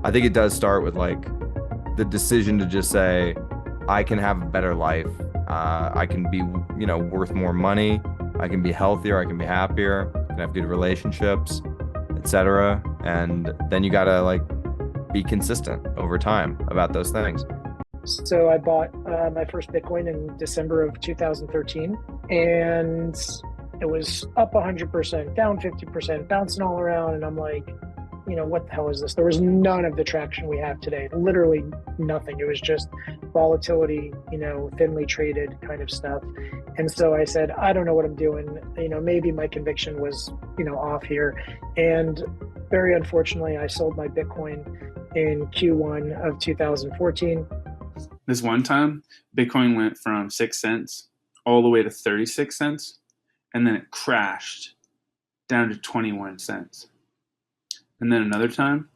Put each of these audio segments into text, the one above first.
I think it does start with like the decision to just say, I can have a better life. I can be, worth more money. I can be healthier. I can be happier. I can have good relationships, etc. And then you gotta like be consistent over time about those things. So I bought my first Bitcoin in December of 2013, and it was up 100%, down 50%, bouncing all around. And I'm like, what the hell is this? There was none of the traction we have today, literally nothing. It was just volatility, thinly traded kind of stuff. And so I said, I don't know what I'm doing. Maybe my conviction was, off here. And very unfortunately, I sold my Bitcoin in Q1 of 2014. This one time, Bitcoin went from 6 cents all the way to 36 cents, and then it crashed down to 21 cents. And then another time,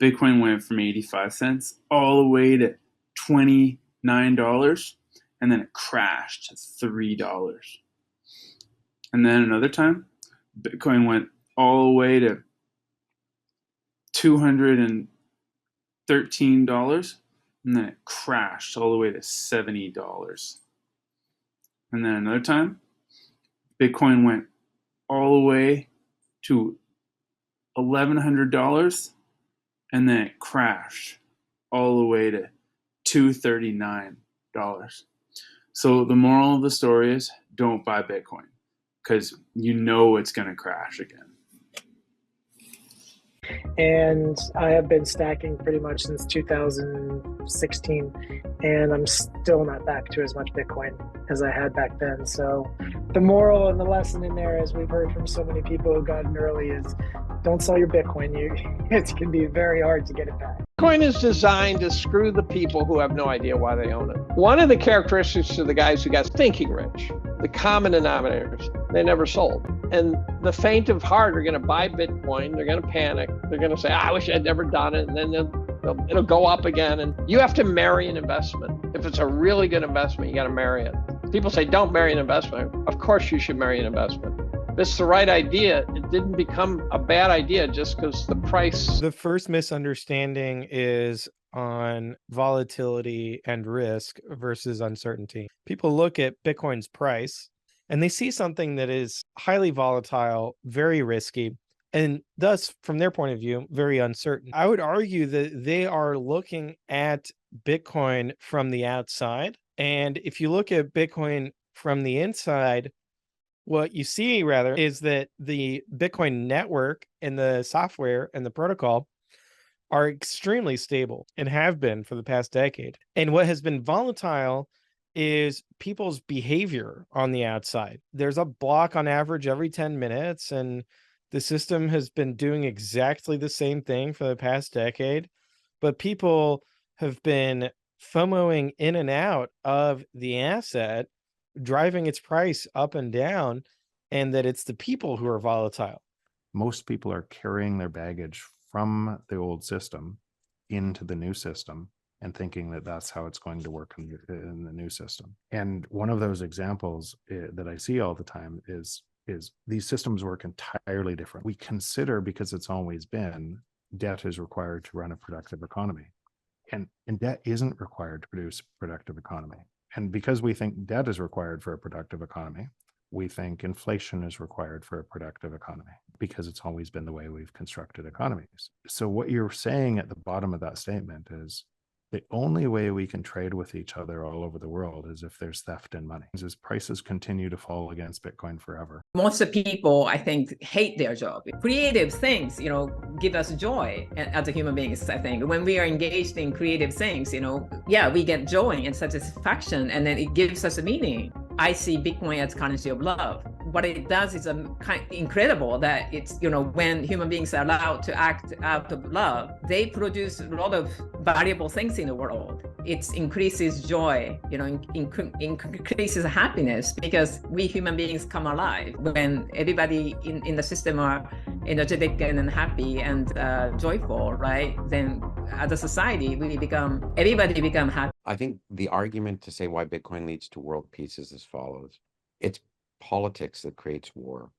Bitcoin went from 85 cents all the way to $29, and then it crashed to $3. And then another time, Bitcoin went all the way to $213, and then it crashed all the way to $70. And then another time, Bitcoin went all the way to $1,100, and then it crashed all the way to $239. So the moral of the story is, don't buy Bitcoin, because it's going to crash again. And I have been stacking pretty much since 2016, and I'm still not back to as much Bitcoin as I had back then. So the moral and the lesson in there, as we've heard from so many people who got in early, is don't sell your Bitcoin. It can be very hard to get it back. Bitcoin is designed to screw the people who have no idea why they own it. One of the characteristics of the guys who got thinking rich, the common denominators, they never sold. And the faint of heart are going to buy Bitcoin. They're going to panic. They're going to say, I wish I'd never done it. And then it'll go up again. And you have to marry an investment. If it's a really good investment, you got to marry it. People say, don't marry an investment. Of course you should marry an investment. If it's the right idea, it didn't become a bad idea just because the price. The first misunderstanding is on volatility and risk versus uncertainty. People look at Bitcoin's price and they see something that is highly volatile, very risky, and thus, from their point of view, very uncertain. I would argue that they are looking at Bitcoin from the outside. And if you look at Bitcoin from the inside, what you see rather is that the Bitcoin network and the software and the protocol are extremely stable and have been for the past decade. And what has been volatile is people's behavior on the outside. There's a block on average every 10 minutes, and the system has been doing exactly the same thing for the past decade. But people have been FOMOing in and out of the asset, driving its price up and down, and that it's the people who are volatile. Most people are carrying their baggage from the old system into the new system and thinking that that's how it's going to work in the new system. And one of those examples that I see all the time is these systems work entirely different. We consider, because it's always been, debt is required to run a productive economy. And debt isn't required to produce a productive economy. And because we think debt is required for a productive economy, we think inflation is required for a productive economy, because it's always been the way we've constructed economies. So what you're saying at the bottom of that statement is the only way we can trade with each other all over the world is if there's theft in money. As prices continue to fall against Bitcoin forever. Most people, I think, hate their job. Creative things, give us joy as a human beings, I think. When we are engaged in creative things, we get joy and satisfaction, and then it gives us a meaning. I see Bitcoin as currency of love. What it does is incredible that it's, when human beings are allowed to act out of love, they produce a lot of valuable things in the world. It increases joy, increases happiness, because we human beings come alive when everybody in the system are energetic and happy and joyful, right? Then as a society, everybody become happy. I think the argument to say why Bitcoin leads to world peace is as follows. It's politics that creates war.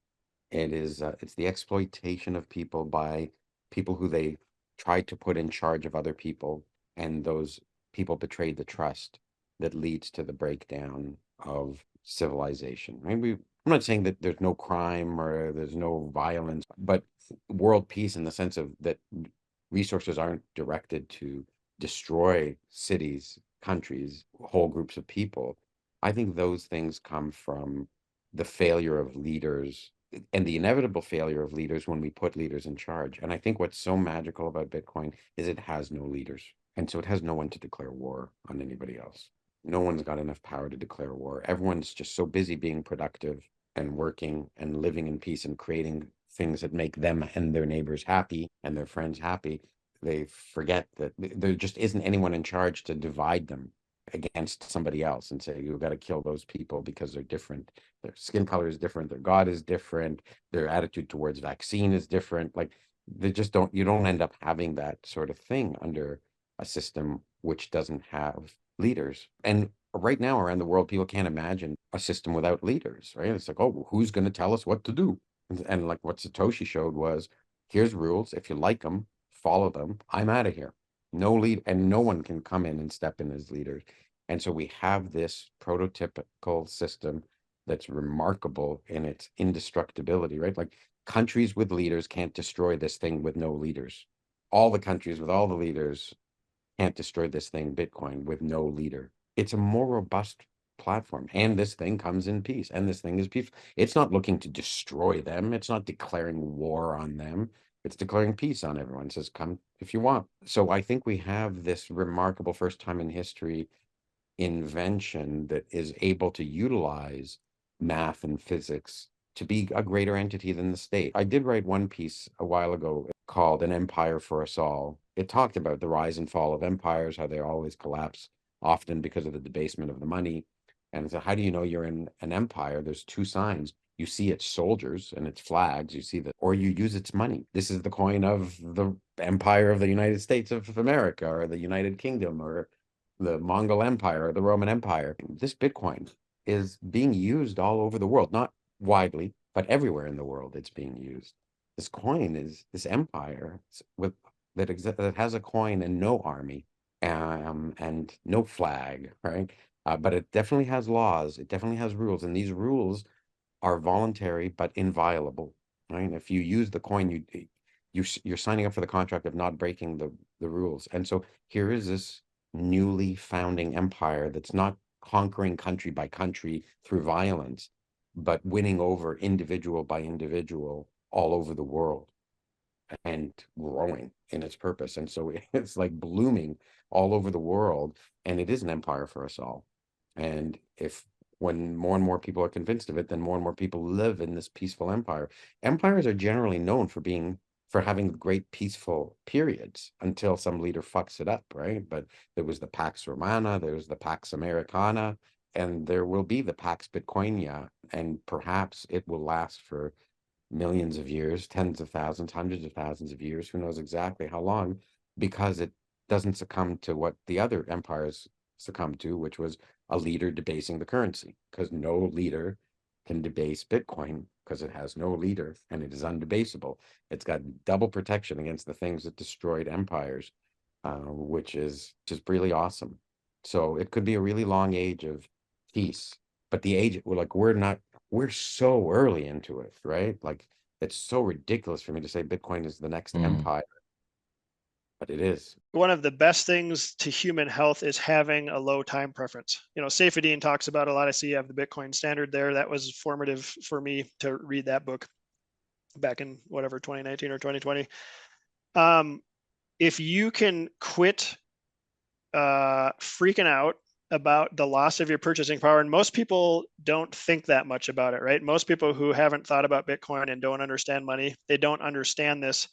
It's the exploitation of people by people who they tried to put in charge of other people, and those people betrayed the trust that leads to the breakdown of civilization. I mean, I'm not saying that there's no crime or there's no violence, but world peace in the sense of that resources aren't directed to destroy cities, countries, whole groups of people. I think those things come from the failure of leaders and the inevitable failure of leaders when we put leaders in charge. And I think what's so magical about Bitcoin is it has no leaders. And so it has no one to declare war on anybody else. No one's got enough power to declare war. Everyone's just so busy being productive and working and living in peace and creating things that make them and their neighbors happy and their friends happy. They forget that there just isn't anyone in charge to divide them against somebody else and say, you've got to kill those people because they're different. Their skin color is different. Their God is different. Their attitude towards vaccine is different. Like they just don't, you don't end up having that sort of thing under a system which doesn't have leaders. And right now around the world, people can't imagine a system without leaders, right? It's like, oh, who's going to tell us what to do? And like what Satoshi showed was, here's rules. If you like them, follow them. I'm out of here. No lead, and no one can come in and step in as leaders. And so we have this prototypical system that's remarkable in its indestructibility, right? Like countries with leaders can't destroy this thing with no leaders. All the countries with all the leaders can't destroy this thing, Bitcoin, with no leader. It's a more robust platform. And this thing comes in peace. And this thing is peaceful. It's not looking to destroy them. It's not declaring war on them. It's declaring peace on everyone. It says, come if you want. So I think we have this remarkable first time in history invention that is able to utilize math and physics to be a greater entity than the state. I did write one piece a while ago called An Empire for Us All. It talked about the rise and fall of empires, how they always collapse, often because of the debasement of the money. And so how do you know you're in an empire? There's two signs. You see its soldiers and its flags, you see that, or you use its money. This is the coin of the Empire of the United States of America, or the United Kingdom, or the Mongol Empire, or the Roman Empire. This Bitcoin is being used all over the world, not widely, but everywhere in the world it's being used. This coin is this empire with that has a coin and no army, and no flag, right? But it definitely has laws. It definitely has rules, and these rules are voluntary but inviolable, right? If you use the coin, you're signing up for the contract of not breaking the rules. And so here is this newly founding empire that's not conquering country by country through violence, but winning over individual by individual all over the world and growing in its purpose. And so it's like blooming all over the world, and it is an empire for us all. And when more and more people are convinced of it, then more and more people live in this peaceful empire. Empires are generally known for having great peaceful periods until some leader fucks it up, right? But there was the Pax Romana, there's the Pax Americana, and there will be the Pax Bitcoinia, and perhaps it will last for millions of years, tens of thousands, hundreds of thousands of years, who knows exactly how long, because it doesn't succumb to what the other empires succumbed to, which was a leader debasing the currency, because no leader can debase Bitcoin because it has no leader and it is undebasable. It's got double protection against the things that destroyed empires, which is just really awesome. So it could be a really long age of peace, but we're so early into it, right? Like it's so ridiculous for me to say Bitcoin is the next empire, but it is. One of the best things to human health is having a low time preference. Saifedean talks about a lot. I see you have the Bitcoin Standard there. That was formative for me to read that book back in 2019 or 2020. If you can quit freaking out about the loss of your purchasing power, and most people don't think that much about it, right? Most people who haven't thought about Bitcoin and don't understand money, they don't understand this.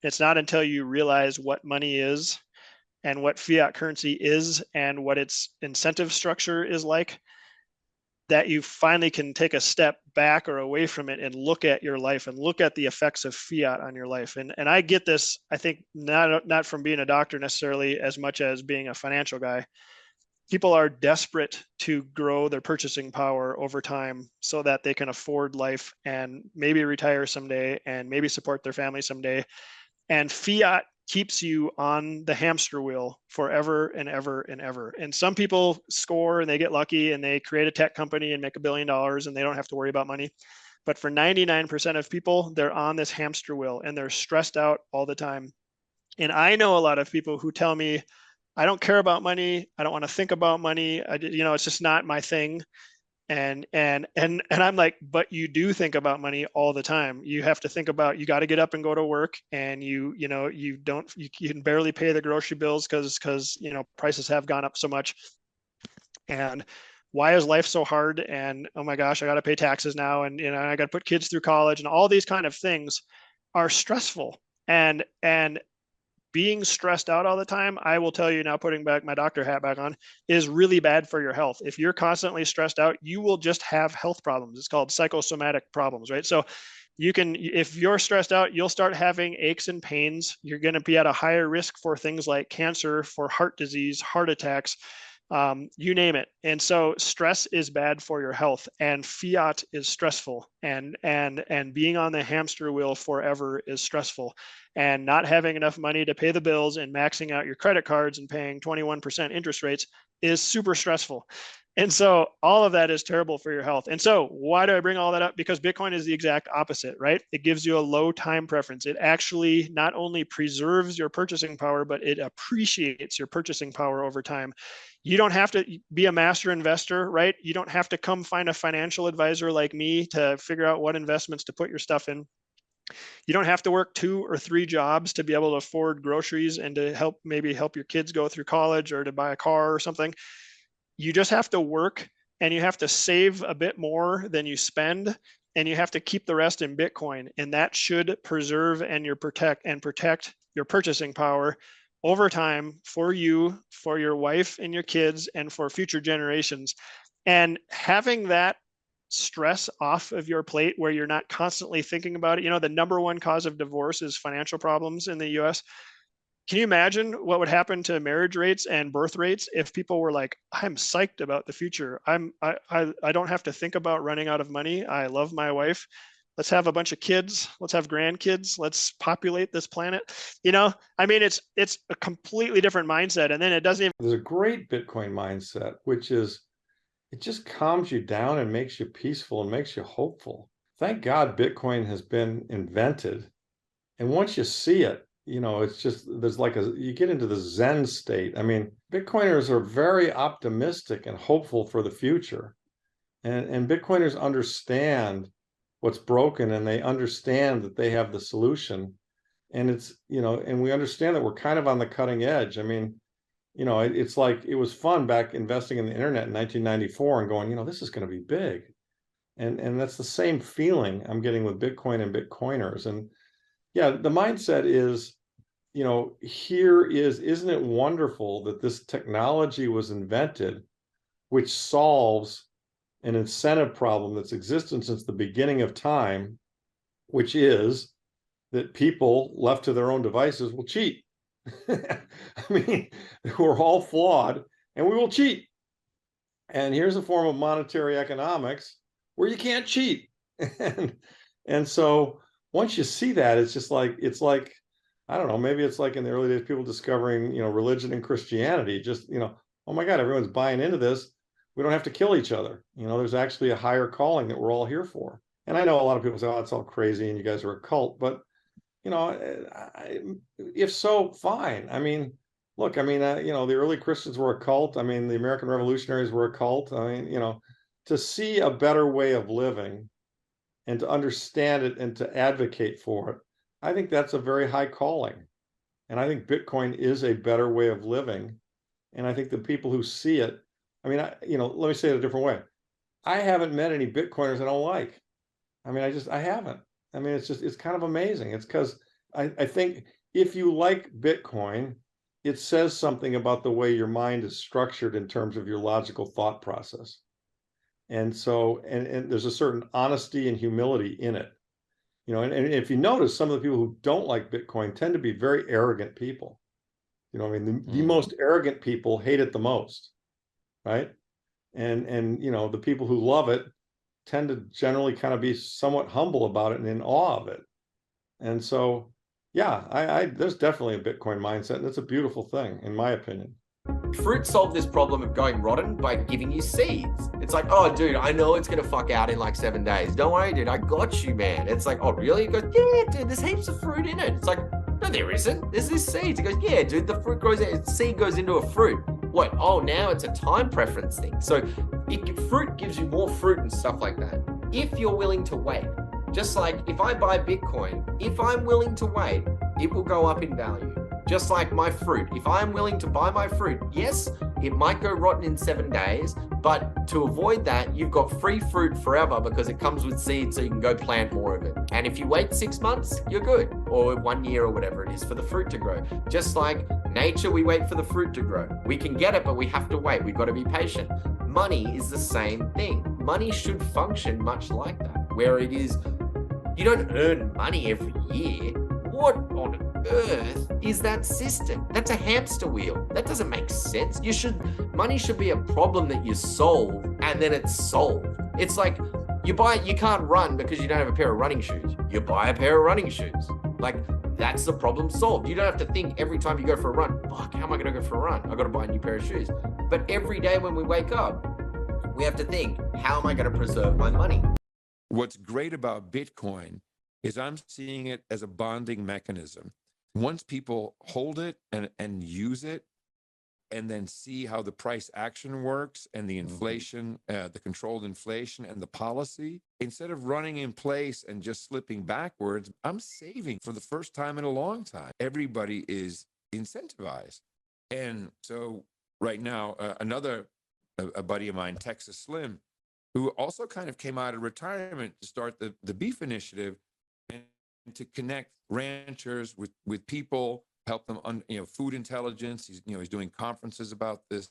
It's not until you realize what money is and what fiat currency is and what its incentive structure is like, that you finally can take a step back or away from it and look at your life and look at the effects of fiat on your life. And I get this, I think, not from being a doctor necessarily as much as being a financial guy. People are desperate to grow their purchasing power over time so that they can afford life and maybe retire someday and maybe support their family someday. And fiat keeps you on the hamster wheel forever and ever and ever. And some people score and they get lucky and they create a tech company and make $1 billion and they don't have to worry about money. But for 99% of people, they're on this hamster wheel and they're stressed out all the time. And I know a lot of people who tell me, I don't care about money. I don't want to think about money. It's just not my thing. And I'm like, but you do think about money all the time. You have to think about, you got to get up and go to work, and you can barely pay the grocery bills because prices have gone up so much. And why is life so hard? And oh my gosh, I got to pay taxes now, and I got to put kids through college, and all these kind of things are stressful. And being stressed out all the time, I will tell you now, putting back my doctor hat back on, is really bad for your health. If you're constantly stressed out, you will just have health problems. It's called psychosomatic problems, right? So if you're stressed out, you'll start having aches and pains. You're going to be at a higher risk for things like cancer, for heart disease, heart attacks, you name it. And so stress is bad for your health, and fiat is stressful, and being on the hamster wheel forever is stressful, and not having enough money to pay the bills and maxing out your credit cards and paying 21% interest rates is super stressful. And so all of that is terrible for your health. And so why do I bring all that up? Because Bitcoin is the exact opposite, right? It gives you a low time preference. It actually not only preserves your purchasing power, but it appreciates your purchasing power over time. You don't have to be a master investor, right? You don't have to come find a financial advisor like me to figure out what investments to put your stuff in. You don't have to work 2 or 3 jobs to be able to afford groceries and to maybe help your kids go through college or to buy a car or something. You just have to work, and you have to save a bit more than you spend, and you have to keep the rest in Bitcoin. And that should preserve and protect your purchasing power over time for you, for your wife and your kids, and for future generations. And having that stress off of your plate where you're not constantly thinking about it. The number one cause of divorce is financial problems in the US. Can you imagine what would happen to marriage rates and birth rates if people were like, I'm psyched about the future. I don't have to think about running out of money. I love my wife. Let's have a bunch of kids. Let's have grandkids. Let's populate this planet. It's a completely different mindset. And then it doesn't even. There's a great Bitcoin mindset, which is, it just calms you down and makes you peaceful and makes you hopeful. Thank God Bitcoin has been invented. And once you see it, it's just, you get into the Zen state. Bitcoiners are very optimistic and hopeful for the future. And Bitcoiners understand what's broken, and they understand that they have the solution. And it's, and we understand that we're kind of on the cutting edge. It's like, it was fun back investing in the internet in 1994 and going, this is going to be big. And that's the same feeling I'm getting with Bitcoin and Bitcoiners. And yeah, the mindset is, isn't it wonderful that this technology was invented, which solves an incentive problem that's existed since the beginning of time, which is that people left to their own devices will cheat. We're all flawed and we will cheat. And here's a form of monetary economics where you can't cheat. And so once you see that, it's like, I don't know, maybe it's like in the early days, people discovering, religion and Christianity, just, oh my God, everyone's buying into this. We don't have to kill each other. There's actually a higher calling that we're all here for. And I know a lot of people say, oh, it's all crazy and you guys are a cult, but if so, fine. Look, the early Christians were a cult. The American revolutionaries were a cult. To see a better way of living and to understand it and to advocate for it, I think that's a very high calling. And I think Bitcoin is a better way of living. And I think the people who see it, let me say it a different way. I haven't met any Bitcoiners I don't like. I haven't. It's kind of amazing. It's because I think if you like Bitcoin, it says something about the way your mind is structured in terms of your logical thought process. And so, and there's a certain honesty and humility in it. And if you notice, some of the people who don't like Bitcoin tend to be very arrogant people. The most arrogant people hate it the most, right? And the people who love it tend to generally kind of be somewhat humble about it and in awe of it. And so, yeah, I there's definitely a Bitcoin mindset, and it's a beautiful thing, in my opinion. Fruit solved this problem of going rotten by giving you seeds. It's like, oh, dude, I know it's gonna fuck out in like 7 days. Don't worry, dude, I got you, man. It's like, oh, really? He goes, yeah, dude, there's heaps of fruit in it. It's like, no, there isn't. There's this seeds. He goes, yeah, dude, the fruit grows, seed goes into a fruit. What? Oh, now it's a time preference thing. So fruit gives you more fruit and stuff like that. If you're willing to wait, just like if I buy Bitcoin, if I'm willing to wait, it will go up in value. Just like my fruit. If I'm willing to buy my fruit, yes, it might go rotten in 7 days, but to avoid that, you've got free fruit forever because it comes with seeds, so you can go plant more of it. And if you wait 6 months, you're good, or 1 year or whatever it is for the fruit to grow. Just like nature, we wait for the fruit to grow. We can get it, but we have to wait. We've got to be patient. Money is the same thing. Money should function much like that, where it is, you don't earn money every year. What on earth is that system? That's a hamster wheel. That doesn't make sense. Money should be a problem that you solve, and then it's solved. It's like you can't run because you don't have a pair of running shoes. You buy a pair of running shoes. Like, that's the problem solved. You don't have to think every time you go for a run, fuck, how am I gonna go for a run? I gotta buy a new pair of shoes. But every day when we wake up, we have to think, how am I gonna preserve my money? What's great about Bitcoin is I'm seeing it as a bonding mechanism. Once people hold it and use it, and then see how the price action works and the inflation, the controlled inflation and the policy, instead of running in place and just slipping backwards, I'm saving for the first time in a long time. Everybody is incentivized. And so right now, a buddy of mine, Texas Slim, who also kind of came out of retirement to start the Beef Initiative and to connect ranchers with people, help them on, food intelligence. He's doing conferences about this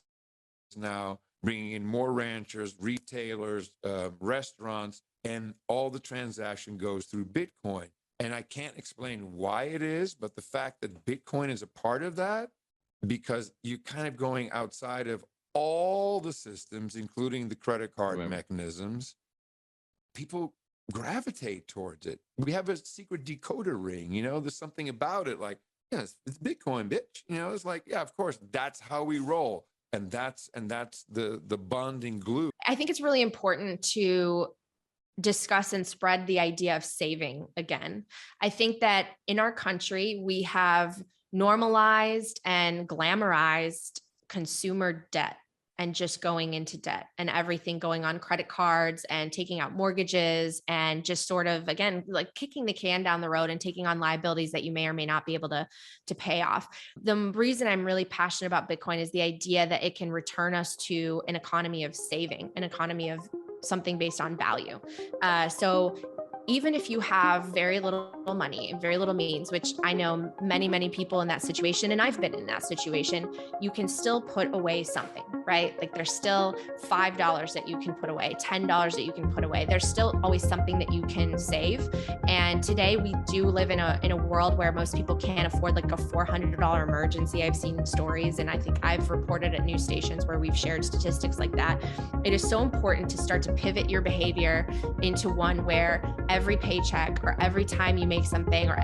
now, bringing in more ranchers, retailers, restaurants, and all the transaction goes through Bitcoin. And I can't explain why it is, but the fact that Bitcoin is a part of that, because you're kind of going outside of all the systems, including the credit card mechanisms, people gravitate towards it. We have a secret decoder ring, there's something about it like, yes, it's Bitcoin, bitch. It's like, yeah, of course, that's how we roll. And that's the bonding glue. I think it's really important to discuss and spread the idea of saving again. I think that in our country, we have normalized and glamorized consumer debt and just going into debt and everything going on credit cards and taking out mortgages and just sort of, again, like kicking the can down the road and taking on liabilities that you may or may not be able to pay off. The reason I'm really passionate about Bitcoin is the idea that it can return us to an economy of saving, an economy of something based on value. So even if you have very little money and very little means, which I know many, many people in that situation, and I've been in that situation, you can still put away something, right? Like there's still $5 that you can put away, $10 that you can put away. There's still always something that you can save. And today we do live in a world where most people can't afford like a $400 emergency. I've seen stories, and I think I've reported at news stations where we've shared statistics like that. It is so important to start to pivot your behavior into one where every paycheck or every time you make something, or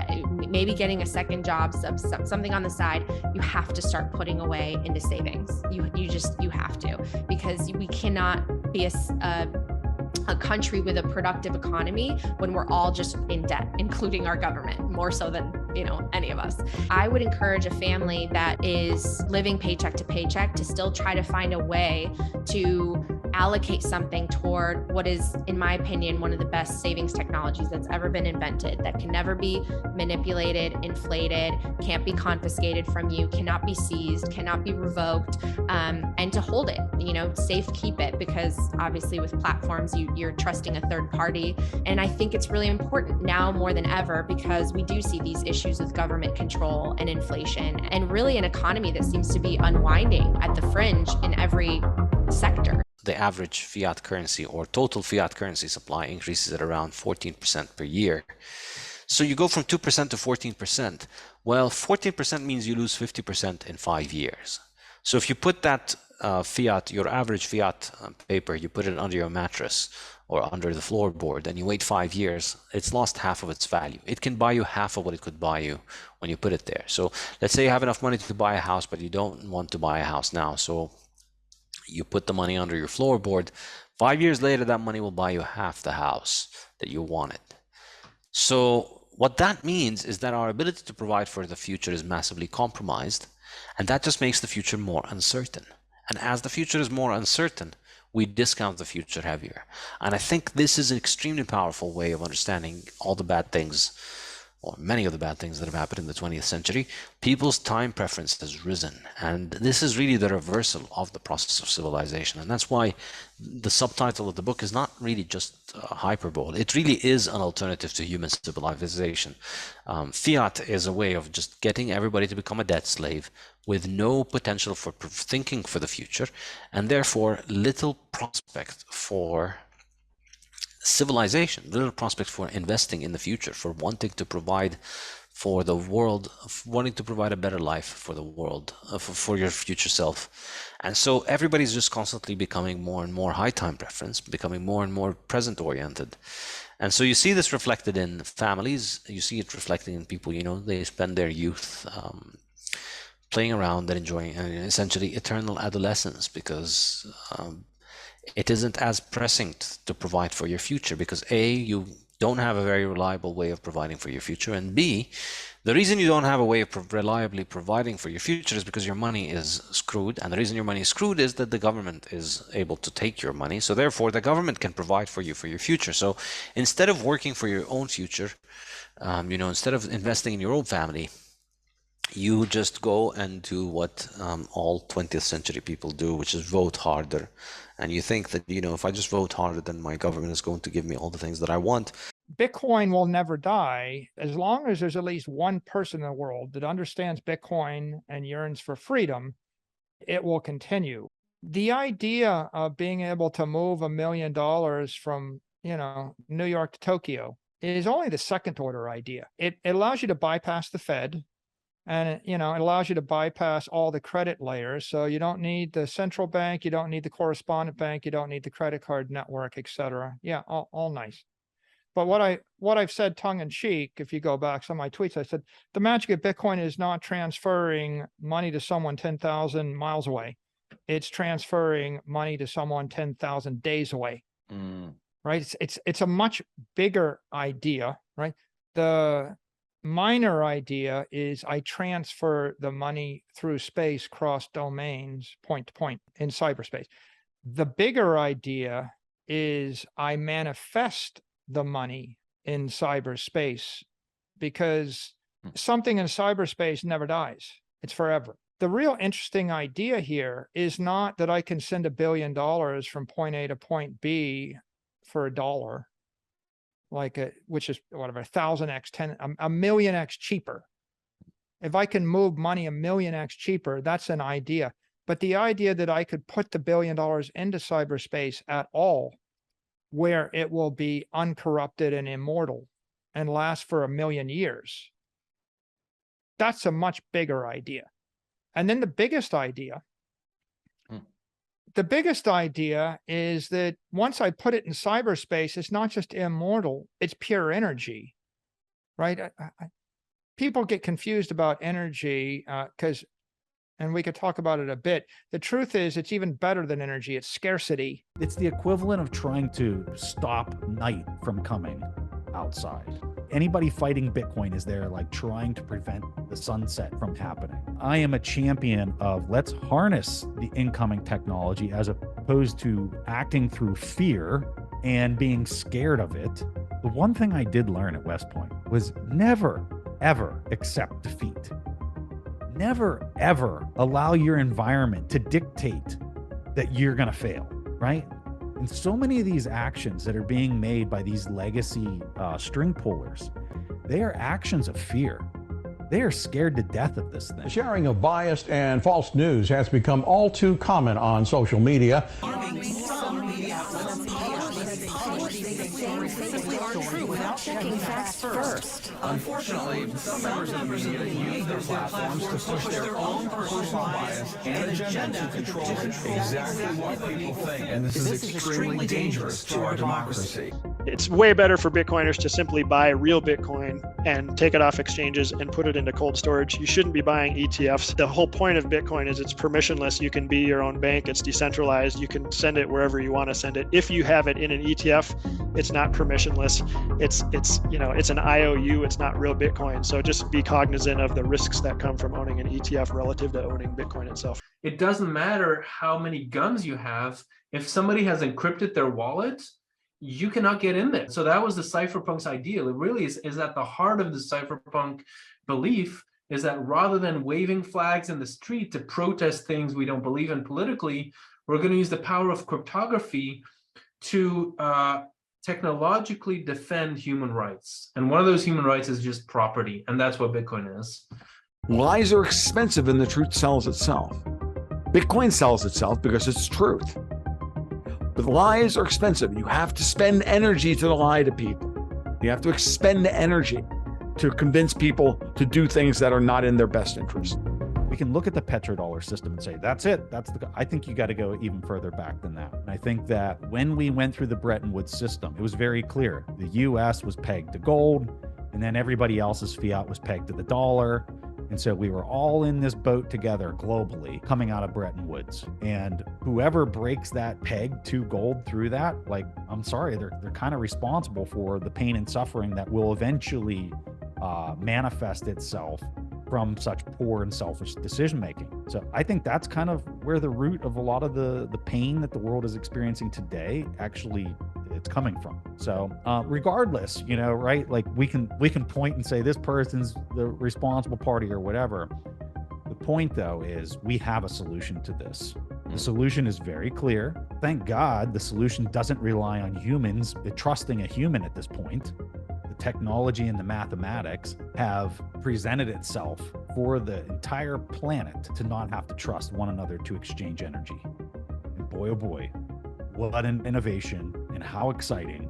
maybe getting a second job, something on the side, you have to start putting away into savings. You have to, because we cannot be a country with a productive economy when we're all just in debt, including our government, more so than any of us. I would encourage a family that is living paycheck to paycheck to still try to find a way to allocate something toward what is, in my opinion, one of the best savings technologies that's ever been invented, that can never be manipulated, inflated, can't be confiscated from you, cannot be seized, cannot be revoked, and to hold it, safe, keep it, because obviously with platforms, you're trusting a third party. And I think it's really important now more than ever, because we do see these issues with government control and inflation, and really an economy that seems to be unwinding at the fringe in every sector. The average fiat currency or total fiat currency supply increases at around 14% per year. So you go from 2% to 14%. Well, 14% means you lose 50% in 5 years. So if you put that fiat, your average fiat paper, you put it under your mattress or under the floorboard, and you wait 5 years, it's lost half of its value. It can buy you half of what it could buy you when you put it there. So let's say you have enough money to buy a house, but you don't want to buy a house now. So you put the money under your floorboard. 5 years later, that money will buy you half the house that you wanted. So what that means is that our ability to provide for the future is massively compromised, and that just makes the future more uncertain. And as the future is more uncertain, we discount the future heavier. And I think this is an extremely powerful way of understanding all the bad things, or many of the bad things that have happened in the 20th century. People's time preference has risen. And this is really the reversal of the process of civilization. And that's why the subtitle of the book is not really just hyperbole. It really is an alternative to human civilization. Fiat is a way of just getting everybody to become a debt slave with no potential for thinking for the future, and therefore little prospect for civilization, little prospect for investing in the future, for wanting to provide for the world, wanting to provide a better life for the world, for your future self. And so everybody's just constantly becoming more and more high time preference, becoming more and more present oriented. And so you see this reflected in families, you see it reflecting in people, you know, they spend their youth playing around and enjoying essentially eternal adolescence, because it isn't as pressing to provide for your future, because A, you don't have a very reliable way of providing for your future, and B, the reason you don't have a way of reliably providing for your future is because your money is screwed, and the reason your money is screwed is that the government is able to take your money, so therefore the government can provide for you for your future. So instead of working for your own future, you know, instead of investing in your own family, you just go and do what all 20th century people do, which is vote harder. And you think that, you know, if I just vote harder, then my government is going to give me all the things that I want. Bitcoin will never die as long as there's at least one person in the world that understands Bitcoin and yearns for freedom. It will continue. The idea of being able to move $1 million from, you know, New York to Tokyo is only the second order idea. It allows you to bypass the Fed. And, you know, it allows you to bypass all the credit layers. So you don't need the central bank, you don't need the correspondent bank, you don't need the credit card network, etc. Yeah, all nice. But what I've said tongue in cheek, if you go back some of my tweets, I said the magic of Bitcoin is not transferring money to someone 10,000 miles away. It's transferring money to someone 10,000 days away. Right? It's a much bigger idea, right? The minor idea is I transfer the money through space, cross domains, point to point in cyberspace. The bigger idea is I manifest the money in cyberspace, because something in cyberspace never dies. It's forever. The real interesting idea here is not that I can send $1 billion from point A to point B for $1. Which is whatever, 1,000x, a million x cheaper. If I can move money 1 million x cheaper, that's an idea. But the idea that I could put the $1 billion into cyberspace at all, where it will be uncorrupted and immortal and last for 1 million years, that's a much bigger idea. And then the biggest idea is that once I put it in cyberspace, it's not just immortal, it's pure energy, right? People get confused about energy and we could talk about it a bit. The truth is it's even better than energy, it's scarcity. It's the equivalent of trying to stop night from coming outside. Anybody fighting Bitcoin is there like trying to prevent the sunset from happening. I am a champion of let's harness the incoming technology as opposed to acting through fear and being scared of it. The one thing I did learn at West Point was never, ever accept defeat. Never, ever allow your environment to dictate that you're going to fail, right? And so many of these actions that are being made by these legacy string pullers, they are actions of fear. They are scared to death of this thing. The sharing of biased and false news has become all too common on social media. checking facts first. Unfortunately, some members of the media use their platforms to push their own personal bias and agenda to control exactly what people think. And this is extremely dangerous to our democracy. It's way better for Bitcoiners to simply buy real Bitcoin and take it off exchanges and put it into cold storage. You shouldn't be buying ETFs. The whole point of Bitcoin is it's permissionless. You can be your own bank. It's decentralized. You can send it wherever you want to send it. If you have it in an ETF, it's not permissionless. It's an IOU. It's not real Bitcoin. So just be cognizant of the risks that come from owning an ETF relative to owning Bitcoin itself. It doesn't matter how many guns you have. If somebody has encrypted their wallet, you cannot get in there. So that was the cypherpunk's ideal. It really is at the heart of the cypherpunk belief, is that rather than waving flags in the street to protest things we don't believe in politically, we're going to use the power of cryptography to technologically defend human rights. And one of those human rights is just property. And that's what Bitcoin is. Lies are expensive and the truth sells itself. Bitcoin sells itself because it's truth. But lies are expensive. You have to spend energy to lie to people. You have to expend energy to convince people to do things that are not in their best interest. We can look at the petrodollar system and say, that's it. I think you got to go even further back than that. And I think that when we went through the Bretton Woods system, it was very clear. The US was pegged to gold, and then everybody else's fiat was pegged to the dollar. And so we were all in this boat together globally coming out of Bretton Woods. And whoever breaks that peg to gold through that, like, I'm sorry, they're kind of responsible for the pain and suffering that will eventually manifest itself from such poor and selfish decision making. So I think that's kind of where the root of a lot of the pain that the world is experiencing today actually it's coming from. So regardless, right, like we can point and say this person's the responsible party or whatever. The point though is we have a solution to this. The solution is very clear. Thank God the solution doesn't rely on humans trusting a human at this point. The technology and the mathematics have presented itself for the entire planet to not have to trust one another to exchange energy. And boy, oh boy, what an innovation and how exciting.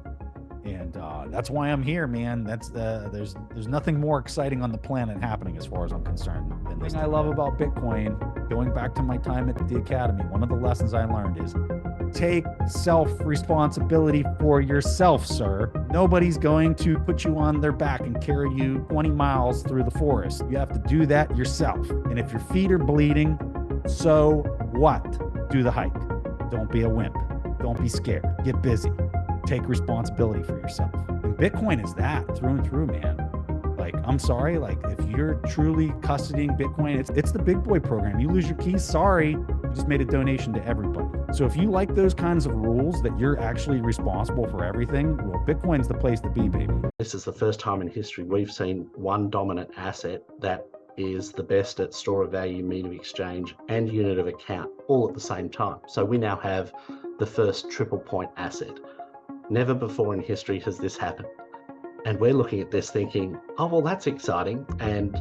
And that's why I'm here, man. That's there's nothing more exciting on the planet happening as far as I'm concerned than this. The thing I love about Bitcoin, going back to my time at the academy, one of the lessons I learned is take self-responsibility for yourself, sir. Nobody's going to put you on their back and carry you 20 miles through the forest. You have to do that yourself. And if your feet are bleeding, so what? Do the hike. Don't be a wimp. Don't be scared. Get busy. Take responsibility for yourself. And Bitcoin is that through and through, man. Like, I'm sorry, like if you're truly custodying Bitcoin, it's the big boy program. You lose your keys, sorry. You just made a donation to everybody. So if you like those kinds of rules that you're actually responsible for everything, well, Bitcoin's the place to be, baby. This is the first time in history we've seen one dominant asset that is the best at store of value, mean of exchange, and unit of account all at the same time. So we now have the first triple point asset. Never before in history has this happened. And we're looking at this thinking, oh, well, that's exciting. And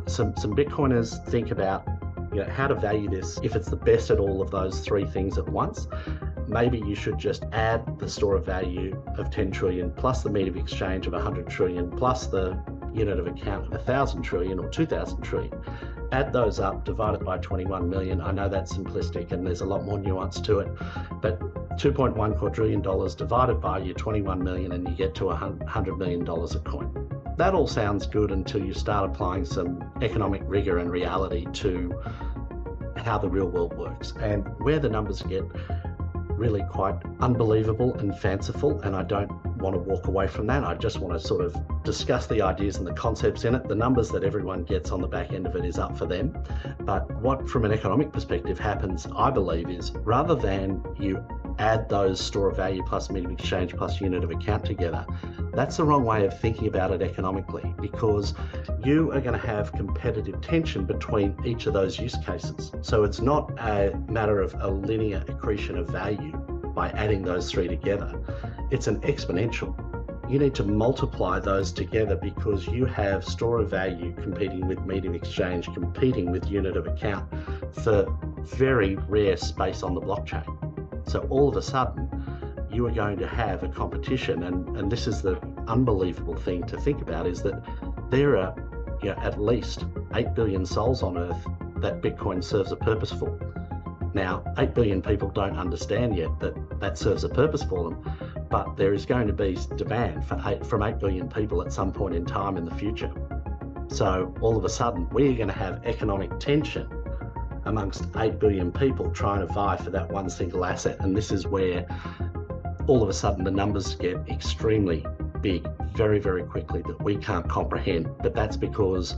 some Bitcoiners think about, how to value this if it's the best at all of those three things at once. Maybe you should just add the store of value of 10 trillion plus the mean of exchange of 100 trillion plus the unit of account of 1,000 trillion or 2,000 trillion. Add those up, divide it by 21 million. I know that's simplistic and there's a lot more nuance to it, but $2.1 quadrillion divided by your 21 million and you get to $100 million a coin. That all sounds good until you start applying some economic rigor and reality to how the real world works. And where the numbers get really quite unbelievable and fanciful, and I don't want to walk away from that. I just want to sort of discuss the ideas and the concepts in it. The numbers that everyone gets on the back end of it is up for them. But what from an economic perspective happens, I believe, is rather than you add those store of value plus mean of exchange plus unit of account together, that's the wrong way of thinking about it economically, because you are going to have competitive tension between each of those use cases. So it's not a matter of a linear accretion of value by adding those three together. It's an exponential. You need to multiply those together because you have store of value competing with mean of exchange, competing with unit of account for very rare space on the blockchain. So all of a sudden, you are going to have a competition, and this is the unbelievable thing to think about is that there are at least 8 billion souls on Earth that Bitcoin serves a purpose for. Now, 8 billion people don't understand yet that serves a purpose for them, but there is going to be demand from 8 billion people at some point in time in the future. So all of a sudden, we're going to have economic tension amongst 8 billion people trying to vie for that one single asset. And this is where all of a sudden the numbers get extremely big very, very quickly that we can't comprehend. But that's because,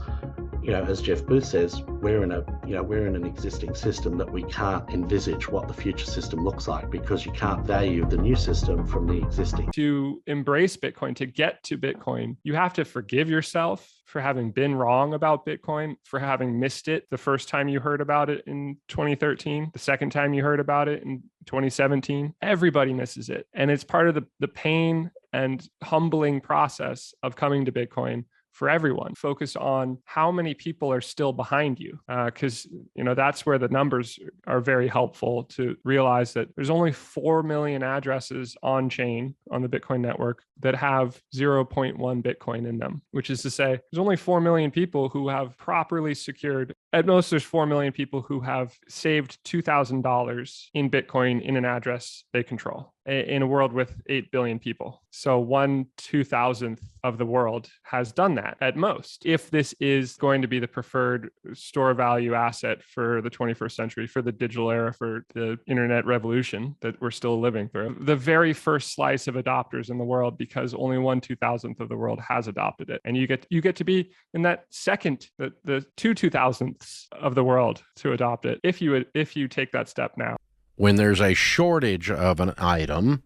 as Jeff Booth says, we're in an existing system that we can't envisage what the future system looks like, because you can't value the new system from the existing. To embrace Bitcoin, to get to Bitcoin, you have to forgive yourself for having been wrong about Bitcoin, for having missed it the first time you heard about it in 2013, the second time you heard about it in 2017. Everybody misses it. And it's part of the pain and humbling process of coming to Bitcoin for everyone. Focus on how many people are still behind you, because that's where the numbers are very helpful to realize that there's only 4 million addresses on chain on the Bitcoin network that have 0.1 Bitcoin in them, which is to say there's only 4 million people who have properly secured. At most, there's 4 million people who have saved $2,000 in Bitcoin in an address they control in a world with 8 billion people. So 1/2000th of the world has done that at most. If this is going to be the preferred store value asset for the 21st century, for the digital era, for the internet revolution that we're still living through, the very first slice of adopters in the world, because only 1/2000th of the world has adopted it. And you get to be in that second, the 2/2000ths of the world to adopt it if you take that step now. When there's a shortage of an item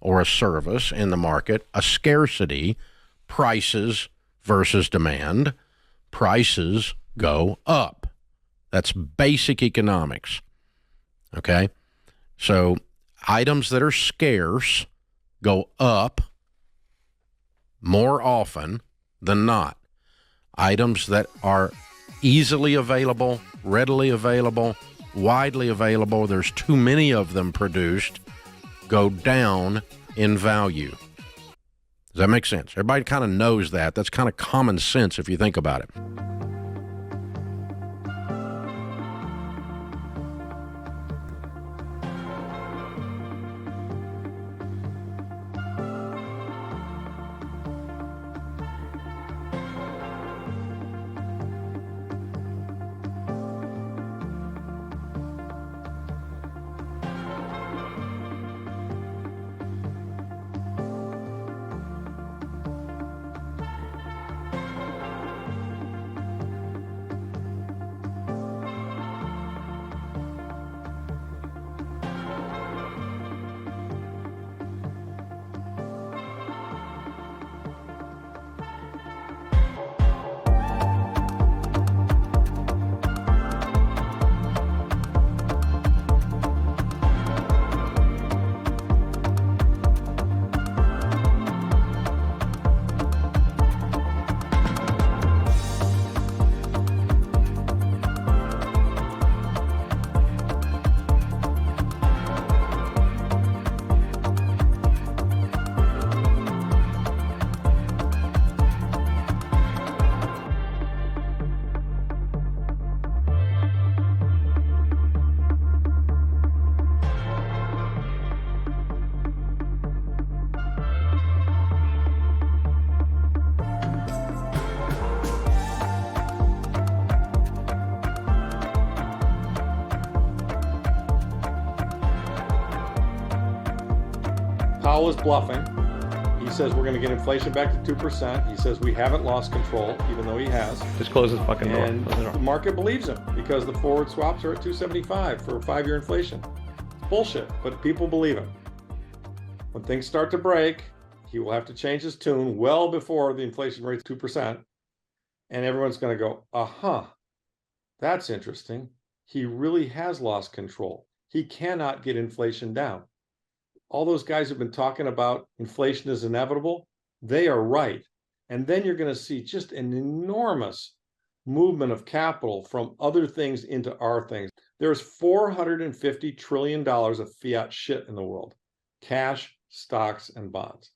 or a service in the market, a scarcity, prices versus demand, prices go up. That's basic economics. Okay? So items that are scarce go up more often than not. Items that are easily available, readily available, widely available, there's too many of them produced, go down in value. Does that make sense? Everybody kind of knows that. That's kind of common sense if you think about it. Powell is bluffing. He says we're going to get inflation back to 2%. He says we haven't lost control, even though he has. Just close his fucking door. And the market believes him because the forward swaps are at 275 for 5-year inflation. It's bullshit, but people believe him. When things start to break, he will have to change his tune well before the inflation rate's 2%. And everyone's going to go, that's interesting. He really has lost control. He cannot get inflation down. All those guys who've been talking about inflation is inevitable, they are right. And then you're going to see just an enormous movement of capital from other things into our things. There's $450 trillion of fiat shit in the world. Cash, stocks, and bonds.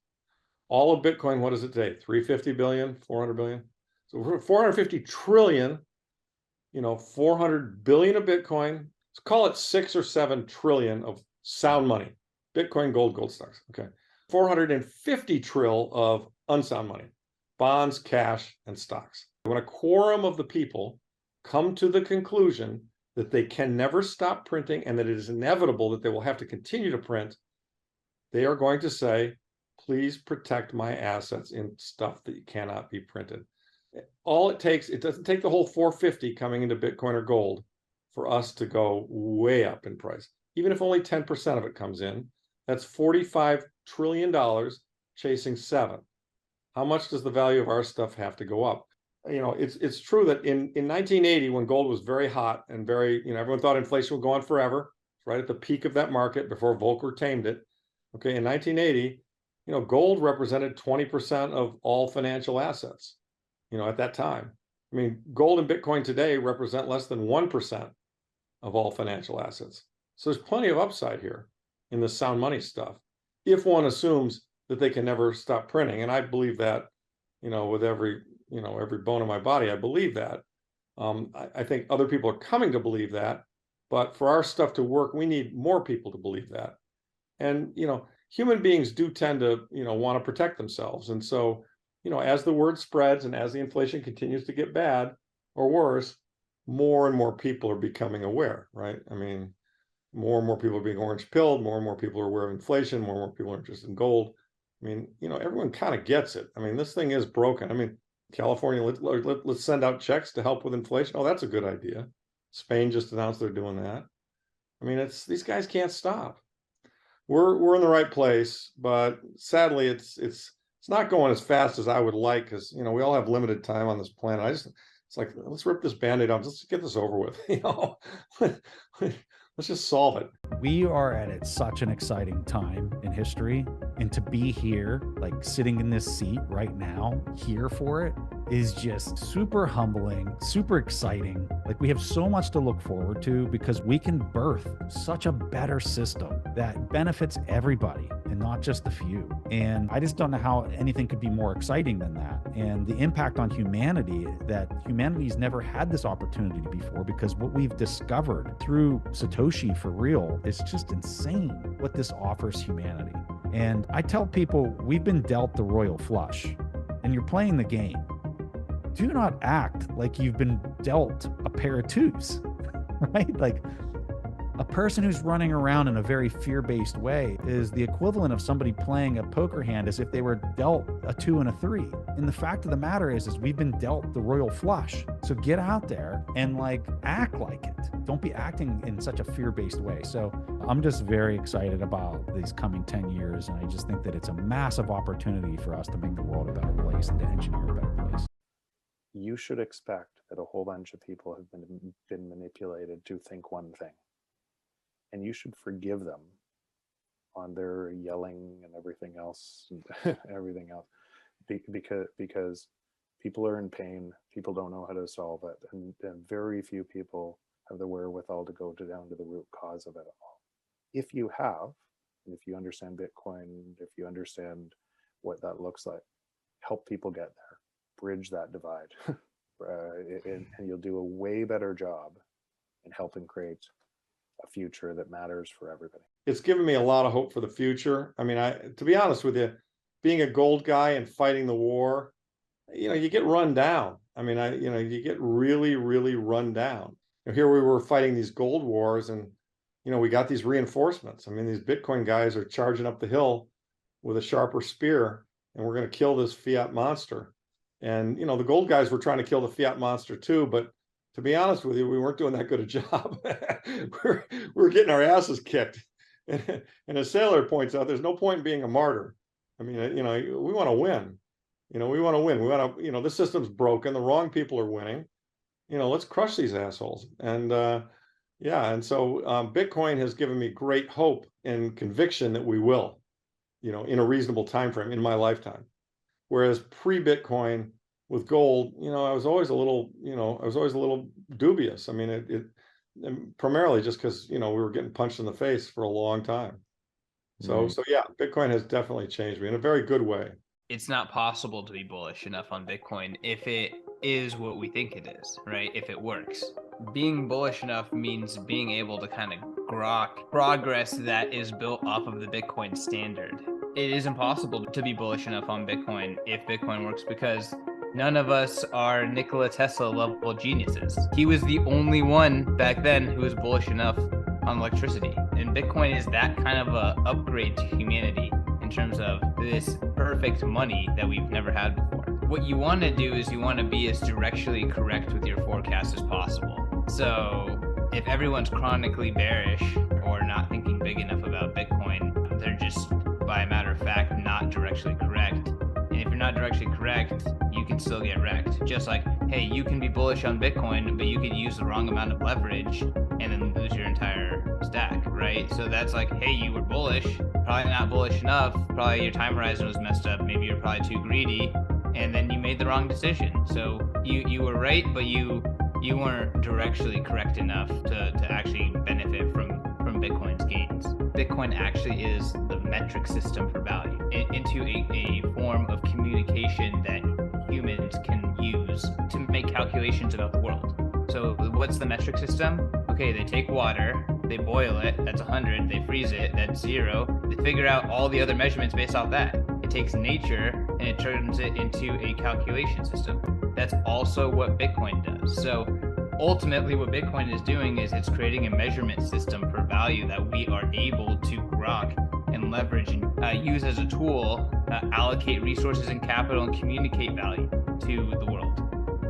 All of Bitcoin, what does it take? 350 billion, 400 billion? So we're 450 trillion, 400 billion of Bitcoin. Let's call it 6 or 7 trillion of sound money. Bitcoin, gold stocks. Okay. 450 trill of unsound money, bonds, cash, and stocks. When a quorum of the people come to the conclusion that they can never stop printing and that it is inevitable that they will have to continue to print, they are going to say, please protect my assets in stuff that cannot be printed. All it takes, it doesn't take the whole 450 coming into Bitcoin or gold for us to go way up in price. Even if only 10% of it comes in, that's $45 trillion chasing 7. How much does the value of our stuff have to go up? It's true that in 1980, when gold was very hot and very, everyone thought inflation would go on forever, right at the peak of that market before Volcker tamed it. Okay, in 1980, gold represented 20% of all financial assets, at that time. I mean, gold and Bitcoin today represent less than 1% of all financial assets. So there's plenty of upside here in the sound money stuff, if one assumes that they can never stop printing. And I believe that, with every bone in my body, I believe that. I think other people are coming to believe that, but for our stuff to work, we need more people to believe that. And, human beings do tend to, want to protect themselves. And so, as the word spreads and as the inflation continues to get bad or worse, more and more people are becoming aware, right? I mean, more and more people are being orange pilled, more and more people are aware of inflation, more and more people are interested in gold. I mean, everyone kind of gets it. I mean, this thing is broken. I mean, California, let's send out checks to help with inflation. Oh, that's a good idea. Spain just announced they're doing that. I mean, these guys can't stop. We're in the right place, but sadly, it's not going as fast as I would like, because we all have limited time on this planet. It's like, let's rip this Band-Aid off. Let's get this over with. Let's just solve it. We are at such an exciting time in history, and to be here, like sitting in this seat right now, here for it, is just super humbling, super exciting. Like, we have so much to look forward to because we can birth such a better system that benefits everybody and not just the few. And I just don't know how anything could be more exciting than that. And the impact on humanity, that humanity's never had this opportunity before, because what we've discovered through Satoshi for real is just insane what this offers humanity. And I tell people, we've been dealt the royal flush and you're playing the game. Do not act like you've been dealt a pair of twos, right? Like, a person who's running around in a very fear-based way is the equivalent of somebody playing a poker hand as if they were dealt a 2 and a 3. And the fact of the matter is we've been dealt the royal flush. So get out there and act like it. Don't be acting in such a fear-based way. So I'm just very excited about these coming 10 years. And I just think that it's a massive opportunity for us to make the world a better place and to engineer a better place. You should expect that a whole bunch of people have been manipulated to think one thing. And you should forgive them on their yelling and everything else, because people are in pain. People don't know how to solve it, and very few people have the wherewithal to go down to the root cause of it all. If you have, and if you understand Bitcoin, if you understand what that looks like, help people get there, bridge that divide, and you'll do a way better job in helping create a future that matters for everybody. It's given me a lot of hope for the future. I mean, to be honest with you, being a gold guy and fighting the war, you get run down. I mean, you get really, really run down. Here we were fighting these gold wars, and we got these reinforcements. I mean, these Bitcoin guys are charging up the hill with a sharper spear, and we're going to kill this fiat monster. And the gold guys were trying to kill the fiat monster too, but to be honest with you, we weren't doing that good a job. we're getting our asses kicked. And as Saylor points out, there's no point in being a martyr. I mean, we want to win. We want to win. We want to, the system's broken. The wrong people are winning. Let's crush these assholes. And and so Bitcoin has given me great hope and conviction that we will, in a reasonable time frame in my lifetime. Whereas pre-Bitcoin, with gold, I was always a little, dubious. I mean, it primarily just because, we were getting punched in the face for a long time. So yeah, Bitcoin has definitely changed me in a very good way. it's not possible to be bullish enough on Bitcoin if it is what we think it is, right? If it works. Being bullish enough means being able to kind of grok progress that is built off of the Bitcoin standard. It is impossible to be bullish enough on Bitcoin if Bitcoin works, because none of us are Nikola Tesla level geniuses. He was the only one back then who was bullish enough on electricity. And Bitcoin is that kind of a upgrade to humanity in terms of this perfect money that we've never had before. What you want to do is you want to be as directionally correct with your forecast as possible. So if everyone's chronically bearish or not thinking big enough about Bitcoin, they're just, by a matter of fact, not directionally correct. And if you're not directionally correct, you can still get wrecked. Just like, hey, you can be bullish on Bitcoin, but you could use the wrong amount of leverage and then lose your entire stack, right? So that's like, hey, you were bullish, probably not bullish enough, probably your time horizon was messed up, maybe you're probably too greedy, and then you made the wrong decision. So you were right, but you weren't directionally correct enough to actually benefit from Bitcoin's gains. Bitcoin actually is the metric system for value into a form of communication that humans can use to make calculations about the world. So what's the metric system? Okay, they take water, they boil it, that's 100, they freeze it, that's 0. They figure out all the other measurements based off that. It takes nature and it turns it into a calculation system. That's also what Bitcoin does. So ultimately what Bitcoin is doing is it's creating a measurement system for value that we are able to grok and leverage and use as a tool, allocate resources and capital and communicate value to the world.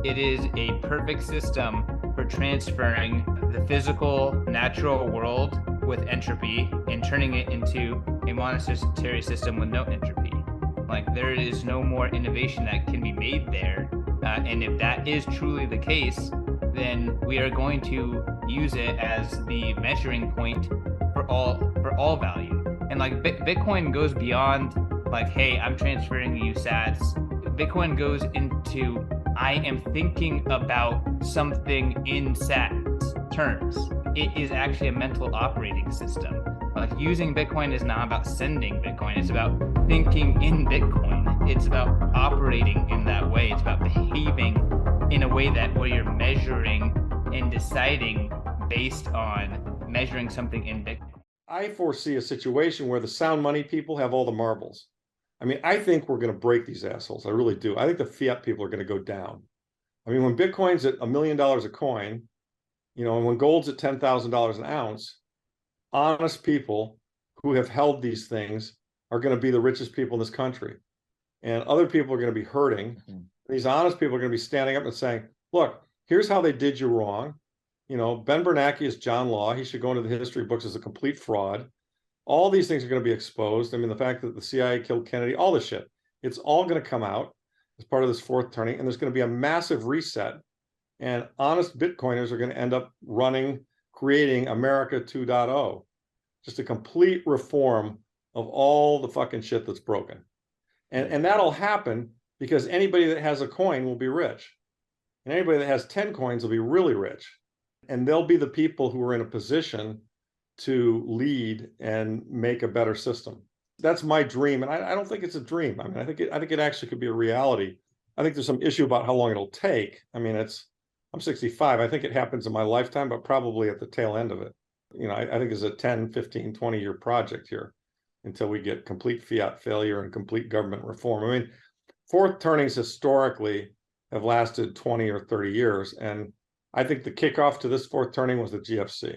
It is a perfect system for transferring the physical natural world with entropy and turning it into a monetary system with no entropy. Like, there is no more innovation that can be made there. And if that is truly the case, then we are going to use it as the measuring point for all value. And like Bitcoin goes beyond like, hey, I'm transferring you sats. Bitcoin goes into, I am thinking about something in sats terms. It is actually a mental operating system. Like, using Bitcoin is not about sending Bitcoin. It's about thinking in Bitcoin. It's about operating in that way. It's about behaving in a way that where you're measuring and deciding based on measuring something in Bitcoin. I foresee a situation where the sound money people have all the marbles. I mean, I think we're going to break these assholes. I really do. I think the fiat people are going to go down. I mean, when Bitcoin's at $1 million a coin, you know, and when gold's at $10,000 an ounce, honest people who have held these things are going to be the richest people in this country. And other people are going to be hurting. These honest people are going to be standing up and saying, look, here's how they did you wrong. You know, Ben Bernanke is John Law. He should go into the history books as a complete fraud. All these things are going to be exposed. I mean, the fact that the CIA killed Kennedy, all this shit, it's all going to come out as part of this fourth turning. And there's going to be a massive reset. And honest Bitcoiners are going to end up creating America 2.0. Just a complete reform of all the fucking shit that's broken. And that'll happen because anybody that has a coin will be rich. And anybody that has 10 coins will be really rich. And they'll be the people who are in a position to lead and make a better system. That's my dream. And I don't think it's a dream. I mean, I think it actually could be a reality. I think there's some issue about how long it'll take. I mean, I'm 65. I think it happens in my lifetime, but probably at the tail end of it. You know, I think it's a 10, 15, 20-year project here until we get complete fiat failure and complete government reform. I mean, fourth turnings historically have lasted 20 or 30 years. And I think the kickoff to this fourth turning was the GFC.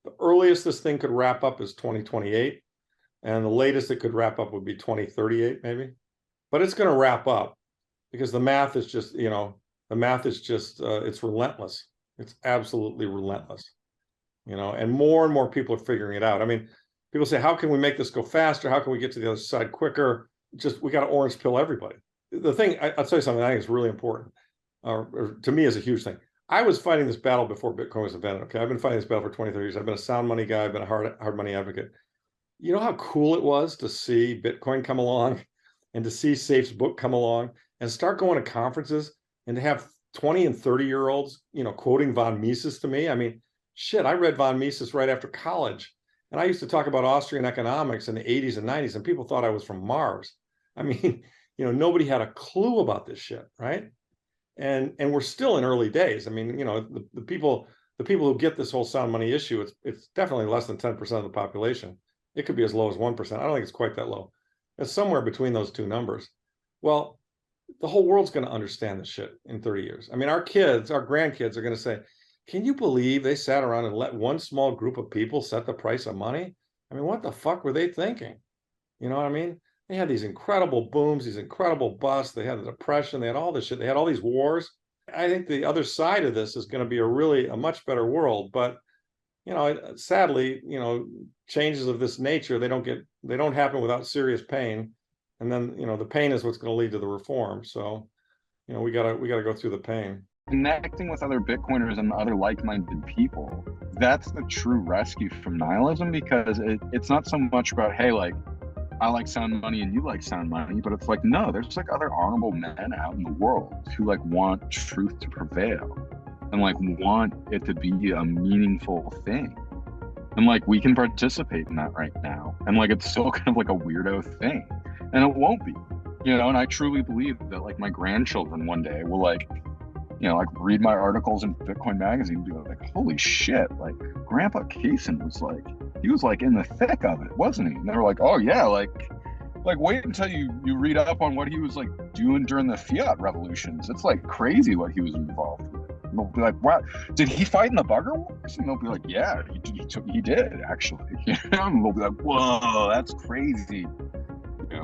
The earliest this thing could wrap up is 2028. And the latest it could wrap up would be 2038, maybe. But it's going to wrap up because the math is just, you know, it's relentless. It's absolutely relentless. You know, and more people are figuring it out. I mean, people say, how can we make this go faster? How can we get to the other side quicker? We got to orange pill everybody. The thing, I'll tell you something I think is really important, or to me is a huge thing. I was fighting this battle before Bitcoin was invented. Okay, I've been fighting this battle for 20, 30 years. I've been a sound money guy. I've been a hard money advocate. You know how cool it was to see Bitcoin come along and to see Safe's book come along and start going to conferences and to have 20 and 30-year-olds, you know, quoting von Mises to me. I mean, shit, I read von Mises right after college. And I used to talk about Austrian economics in the 80s and 90s, and people thought I was from Mars. I mean, nobody had a clue about this shit, right? And we're still in early days. I mean, the people who get this whole sound money issue, it's definitely less than 10% of the population. It could be as low as 1%. I don't think it's quite that low. It's somewhere between those two numbers. Well, the whole world's going to understand this shit in 30 years. I mean, our kids, our grandkids are going to say, can you believe they sat around and let one small group of people set the price of money? I mean, what the fuck were they thinking? You know what I mean? They had these incredible booms, these incredible busts. They had the Depression. They had all this shit. They had all these wars. I think the other side of this is going to be a much better world. But, sadly, changes of this nature, they don't happen without serious pain. And then, the pain is what's going to lead to the reform. So, we gotta go through the pain. Connecting with other Bitcoiners and other like-minded people, that's the true rescue from nihilism, because it's not so much about, hey, like, I like sound money and you like sound money, but it's like, no, there's like other honorable men out in the world who like want truth to prevail and like want it to be a meaningful thing. And like, we can participate in that right now. And like, it's still kind of like a weirdo thing, and it won't be, and I truly believe that like my grandchildren one day will like, like read my articles in Bitcoin Magazine and be like, holy shit, like Grandpa Kaysen he was like in the thick of it, wasn't he? And they were like, oh yeah, like wait until you read up on what he was like doing during the fiat revolutions. It's like crazy what he was involved with. And they'll be like, what? Did he fight in the bugger wars? And they'll be like, yeah, he did actually. And they'll be like, whoa, that's crazy.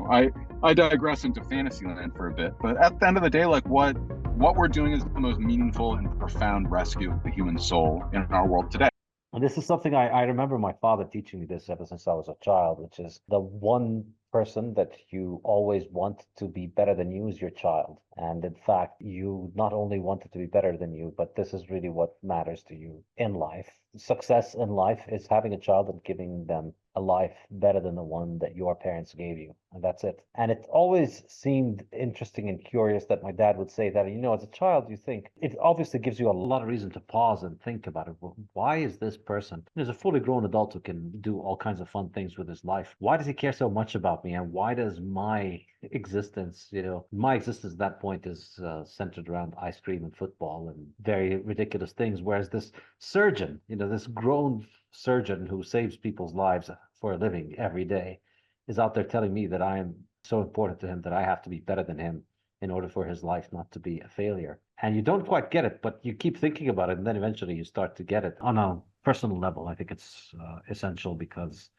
I digress into fantasy land for a bit, but at the end of the day, like what we're doing is the most meaningful and profound rescue of the human soul in our world today. And this is something I remember my father teaching me this ever since I was a child, which is the one person that you always want to be better than you is your child. And in fact, you not only want it to be better than you, but this is really what matters to you in life. Success in life is having a child and giving them a life better than the one that your parents gave you. And that's it. And it always seemed interesting and curious that my dad would say that, as a child, you think it obviously gives you a lot of reason to pause and think about it. Well, why is this person, there's a fully grown adult who can do all kinds of fun things with his life. Why does he care so much about me? And why does my existence, my existence at that point is centered around ice cream and football and very ridiculous things. Whereas this surgeon, this grown surgeon who saves people's lives for a living every day is out there telling me that I am so important to him that I have to be better than him in order for his life not to be a failure. And you don't quite get it, but you keep thinking about it, and then eventually you start to get it on a personal level. I think it's essential because,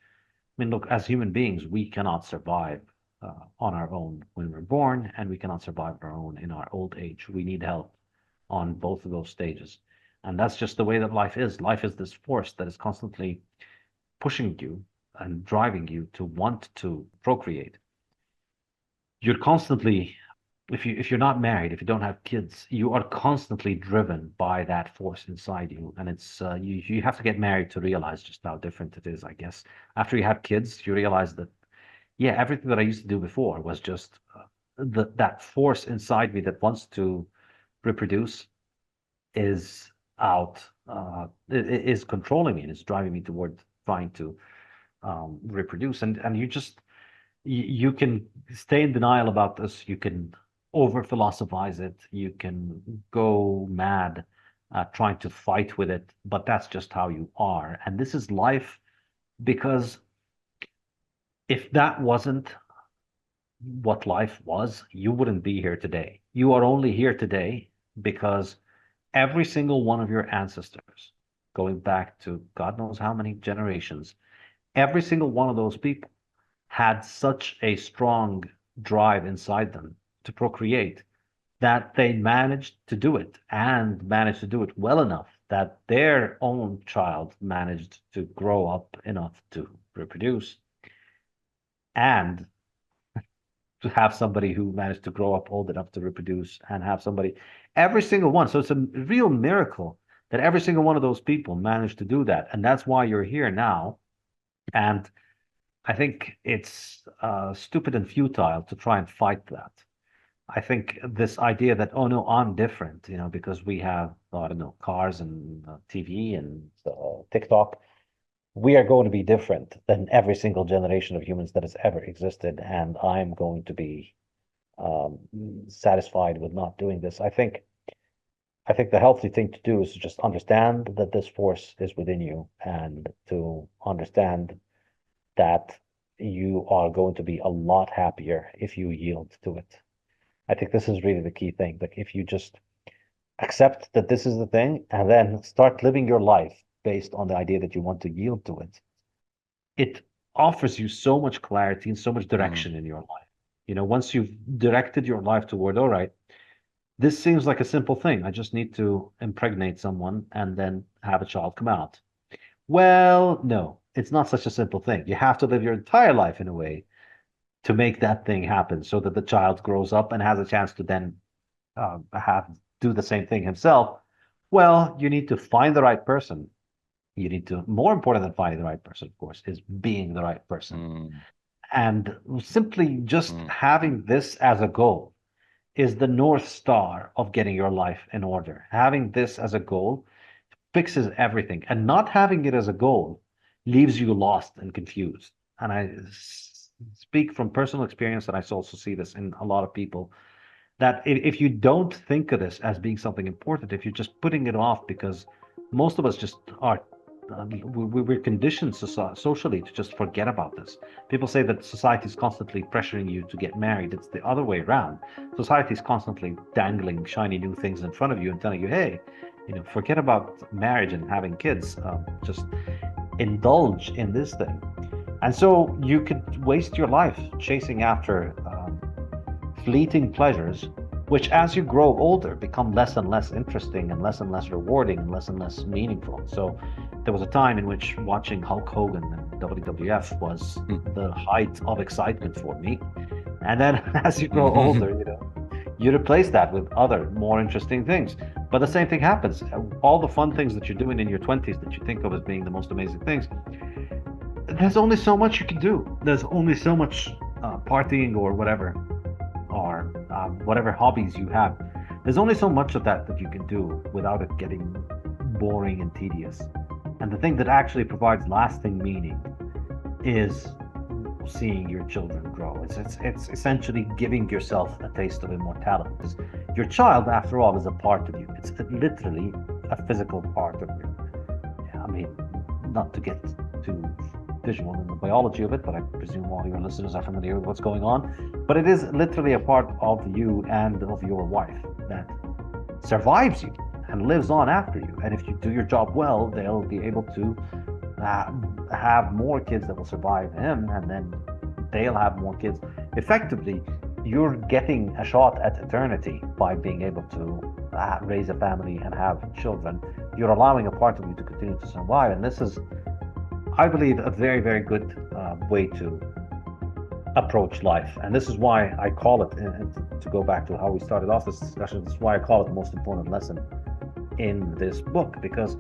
look, as human beings, we cannot survive on our own when we're born, and we cannot survive on our own in our old age. We need help on both of those stages. And that's just the way that life is. Life is this force that is constantly pushing you and driving you to want to procreate. You're constantly, if you're not married, if you don't have kids, you are constantly driven by that force inside you. And it's you have to get married to realize just how different it is, I guess. After you have kids, you realize that, yeah, everything that I used to do before was just that force inside me that wants to reproduce is out, is controlling me and it's driving me toward trying to reproduce. And you can stay in denial about this. You can over philosophize it. You can go mad trying to fight with it, but that's just how you are. And this is life, because if that wasn't what life was, you wouldn't be here today. You are only here today because every single one of your ancestors, going back to God knows how many generations, every single one of those people had such a strong drive inside them to procreate that they managed to do it, and managed to do it well enough that their own child managed to grow up enough to reproduce, and to have somebody who managed to grow up old enough to reproduce, and have somebody, every single one. So it's a real miracle that every single one of those people managed to do that. And that's why you're here now. And I think it's stupid and futile to try and fight that. I think this idea that, oh no, I'm different, because we have, I don't know, cars and TV and TikTok. We are going to be different than every single generation of humans that has ever existed. And I'm going to be satisfied with not doing this. I think the healthy thing to do is to just understand that this force is within you, and to understand that you are going to be a lot happier if you yield to it. I think this is really the key thing. Like, if you just accept that this is the thing and then start living your life based on the idea that you want to yield to it, it offers you so much clarity and so much direction in your life. You know, once you've directed your life toward, all right, this seems like a simple thing. I just need to impregnate someone and then have a child come out. Well, no, it's not such a simple thing. You have to live your entire life in a way to make that thing happen, so that the child grows up and has a chance to then do the same thing himself. Well, you need to find the right person. You need to, more important than finding the right person, of course, is being the right person. And simply just having this as a goal is the North Star of getting your life in order. Having this as a goal fixes everything, and not having it as a goal leaves you lost and confused. And I speak from personal experience, and I also see this in a lot of people, that if you don't think of this as being something important, if you're just putting it off, because most of us just are, we're conditioned socially to just forget about this. People say that society is constantly pressuring you to get married. It's the other way around. Society is constantly dangling shiny new things in front of you and telling you, hey, you know, forget about marriage and having kids. Just indulge in this thing. And so you could waste your life chasing after fleeting pleasures, which as you grow older become less and less interesting and less rewarding and less meaningful. So there was a time in which watching Hulk Hogan and WWF was the height of excitement for me. And then as you grow older, you know, you replace that with other more interesting things. But the same thing happens. All the fun things that you're doing in your 20s that you think of as being the most amazing things, there's only so much you can do. There's only so much partying or whatever, or whatever hobbies you have. There's only so much of that you can do without it getting boring and tedious. And the thing that actually provides lasting meaning is seeing your children grow. It's essentially giving yourself a taste of immortality, because your child, after all, is a part of you. It's literally a physical part of you. I mean, not to get too visual in the biology of it, but I presume all your listeners are familiar with what's going on. But it is literally a part of you and of your wife that survives you and lives on after you. And if you do your job well, they'll be able to have more kids that will survive him, and then they'll have more kids. Effectively, you're getting a shot at eternity by being able to raise a family and have children. You're allowing a part of you to continue to survive. And this is, I believe, a very, very good way to approach life. And this is why I call it, and to go back to how we started off this discussion, this is why I call it the most important lesson in this book, because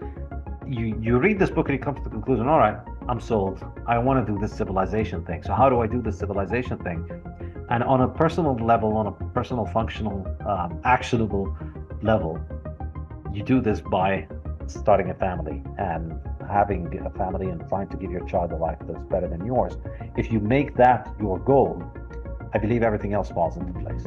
you read this book and you come to the conclusion, all right, I'm sold. I want to do this civilization thing. So how do I do this civilization thing? And on a personal level, on a personal, functional, actionable level, you do this by starting a family and having a family and trying to give your child a life that's better than yours. If you make that your goal, I believe everything else falls into place.